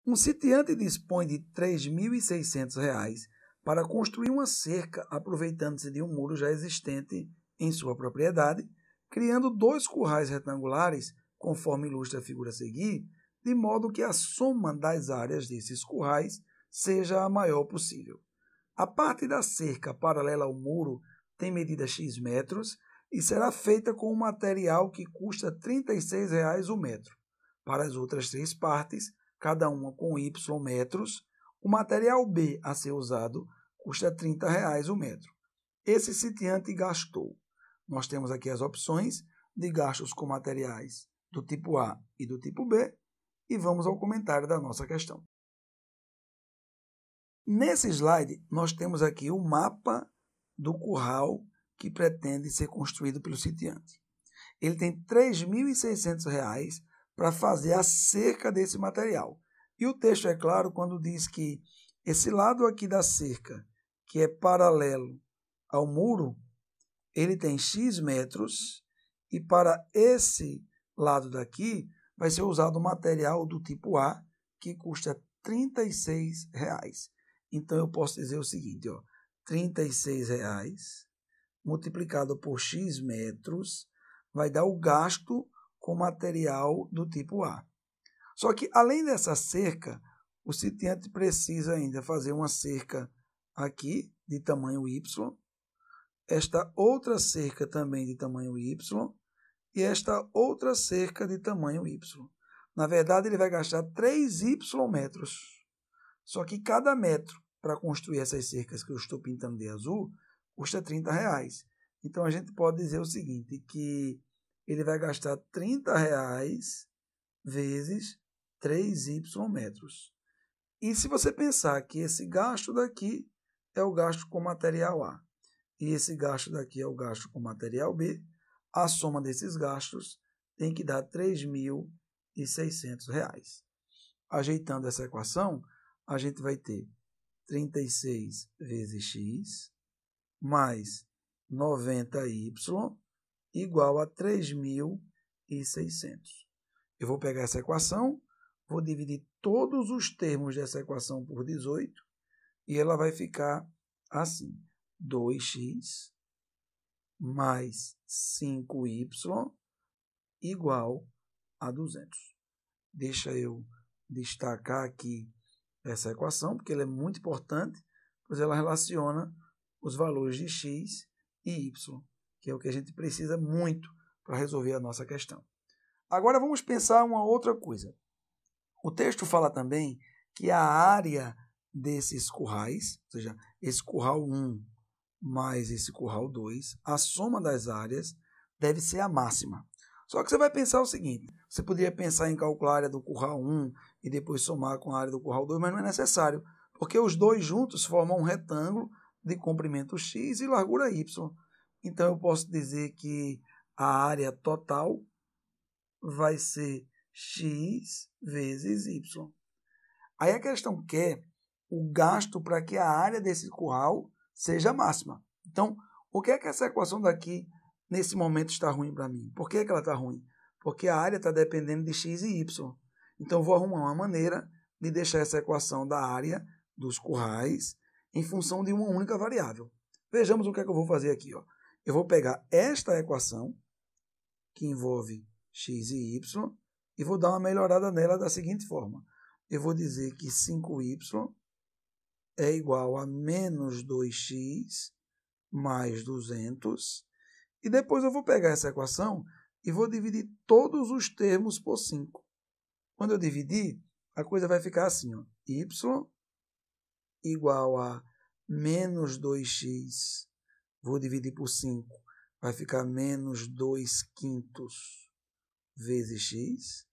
Um sitiante dispõe de R$ 3.600 para construir uma cerca aproveitando-se de um muro já existente em sua propriedade, criando 2 currais retangulares, conforme ilustra a figura a seguir, de modo que a soma das áreas desses currais seja a maior possível. A parte da cerca paralela ao muro tem medida x metros e será feita com um material que custa R$ 36 o metro. Para as outras 3 partes, cada uma com y metros, o material B a ser usado custa R$ 30 o metro. Esse sitiante gastou. Nós temos aqui as opções de gastos com materiais do tipo A e do tipo B e vamos ao comentário da nossa questão. Nesse slide, nós temos aqui o mapa do curral que pretende ser construído pelo sitiante. Ele tem R$ 3.600 para fazer a cerca desse material. E o texto é claro quando diz que esse lado aqui da cerca, que é paralelo ao muro, ele tem x metros e para esse lado daqui vai ser usado o material do tipo A, que custa R$ 36. Então, eu posso dizer o seguinte, ó, R$ 36 multiplicado por x metros vai dar o gasto com material do tipo A. Só que, além dessa cerca, o sitiante precisa ainda fazer uma cerca aqui de tamanho y, esta outra cerca também de tamanho y e esta outra cerca de tamanho y. Na verdade, ele vai gastar 3y metros. Só que cada metro para construir essas cercas que eu estou pintando de azul custa R$ 30. Então, a gente pode dizer o seguinte, que ele vai gastar R$ 30 vezes 3y metros. E se você pensar que esse gasto daqui é o gasto com material A e esse gasto daqui é o gasto com material B, a soma desses gastos tem que dar R$ 3.600. Ajeitando essa equação, a gente vai ter 36 vezes x mais 90y igual a 3.600. Eu vou pegar essa equação, vou dividir todos os termos dessa equação por 18 e ela vai ficar assim, 2x mais 5y igual a 200. Deixa eu destacar aqui essa equação, porque ela é muito importante, pois ela relaciona os valores de x e y, que é o que a gente precisa muito para resolver a nossa questão. Agora vamos pensar uma outra coisa. O texto fala também que a área desses currais, ou seja, esse curral 1 mais esse curral 2, a soma das áreas deve ser a máxima. Só que você vai pensar o seguinte, você poderia pensar em calcular a área do curral 1 e depois somar com a área do curral 2, mas não é necessário, porque os dois juntos formam um retângulo de comprimento x e largura y. Então, eu posso dizer que a área total vai ser x vezes y. Aí a questão quer o gasto para que a área desse curral seja máxima. Então, o que é que essa equação daqui, nesse momento, está ruim para mim? Por que ela está ruim? Porque a área está dependendo de x e y. Então, eu vou arrumar uma maneira de deixar essa equação da área dos currais em função de uma única variável. Vejamos o que é que eu vou fazer aqui. Ó. Eu vou pegar esta equação, que envolve x e y, e vou dar uma melhorada nela da seguinte forma. Eu vou dizer que 5y é igual a menos 2x mais 200. E depois eu vou pegar essa equação e vou dividir todos os termos por 5. Quando eu dividir, a coisa vai ficar assim. Ó, y igual a menos 2x, vou dividir por 5, vai ficar menos 2/5 vezes x,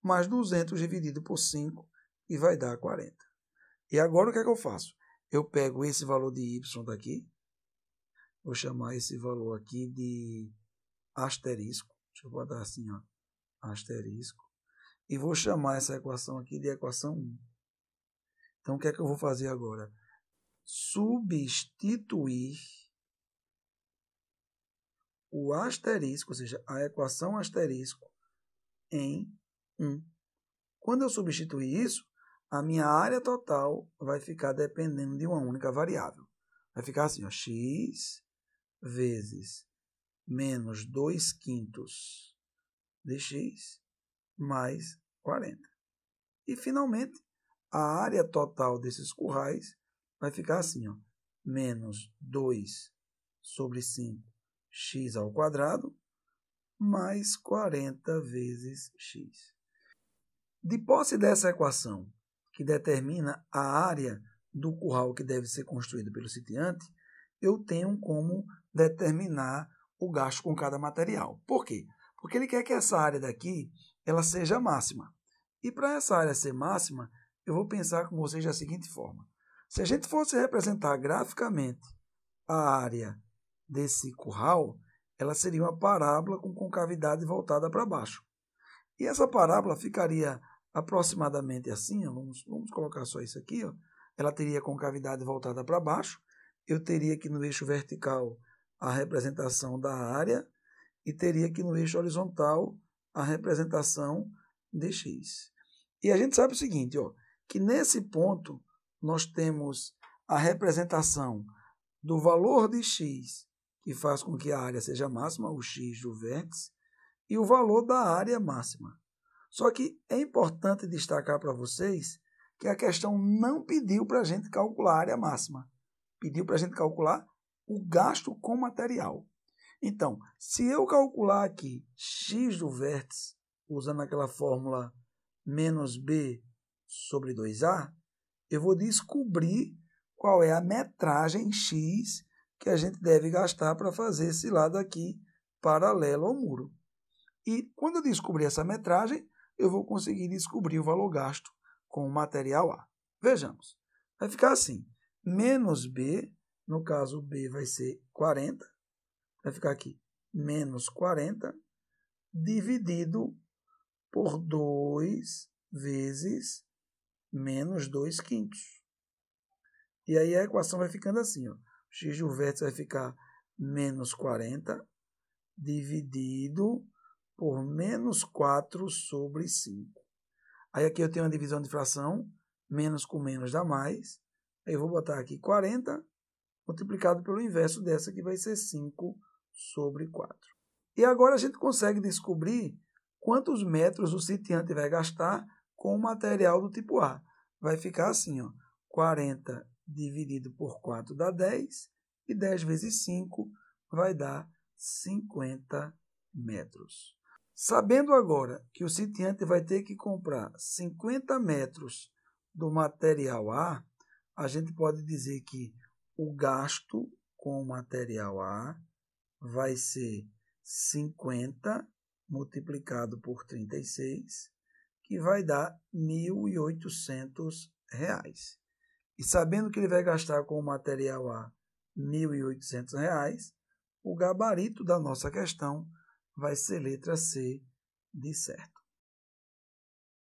mais 200 dividido por 5, e vai dar 40. E agora o que é que eu faço? Eu pego esse valor de y daqui, vou chamar esse valor aqui de asterisco, deixa eu botar assim, ó, asterisco, e vou chamar essa equação aqui de equação 1. Então, o que é que eu vou fazer agora? Substituir o asterisco, ou seja, a equação asterisco, em 1. Quando eu substituir isso, a minha área total vai ficar dependendo de uma única variável. Vai ficar assim, ó, x vezes menos 2/5 de x mais 40. E, finalmente, a área total desses currais vai ficar assim, ó, menos 2/5x² mais 40 vezes x. De posse dessa equação, que determina a área do curral que deve ser construído pelo sitiante, eu tenho como determinar o gasto com cada material. Por quê? Porque ele quer que essa área daqui ela seja máxima. E para essa área ser máxima, eu vou pensar com vocês da seguinte forma. Se a gente fosse representar graficamente a área desse curral, ela seria uma parábola com concavidade voltada para baixo. E essa parábola ficaria aproximadamente assim, ó, vamos colocar só isso aqui, ó. Ela teria concavidade voltada para baixo, eu teria aqui no eixo vertical a representação da área e teria aqui no eixo horizontal a representação de x. E a gente sabe o seguinte, ó, que nesse ponto nós temos a representação do valor de x, que faz com que a área seja máxima, o x do vértice, e o valor da área máxima. Só que é importante destacar para vocês que a questão não pediu para a gente calcular a área máxima. Pediu para a gente calcular o gasto com material. Então, se eu calcular aqui x do vértice, usando aquela fórmula menos b sobre 2a, eu vou descobrir qual é a metragem x que a gente deve gastar para fazer esse lado aqui paralelo ao muro. E quando eu descobrir essa metragem, eu vou conseguir descobrir o valor gasto com o material A. Vejamos, vai ficar assim, menos B, no caso B vai ser 40, vai ficar aqui, menos 40, dividido por 2 vezes menos 2/5. E aí a equação vai ficando assim, ó, x do vértice vai ficar menos 40, dividido por menos 4 sobre 5. Aí aqui eu tenho uma divisão de fração, menos com menos dá mais. Aí eu vou botar aqui 40, multiplicado pelo inverso dessa, que vai ser 5 sobre 4. E agora a gente consegue descobrir quantos metros o sitiante vai gastar com o material do tipo A. Vai ficar assim, ó, 40 dividido por 4 dá 10, e 10 vezes 5 vai dar 50 metros. Sabendo agora que o sitiante vai ter que comprar 50 metros do material A, a gente pode dizer que o gasto com o material A vai ser 50 multiplicado por 36, que vai dar R$ 1.800. E sabendo que ele vai gastar com o material A R$ 1.800, o gabarito da nossa questão vai ser letra C de certo.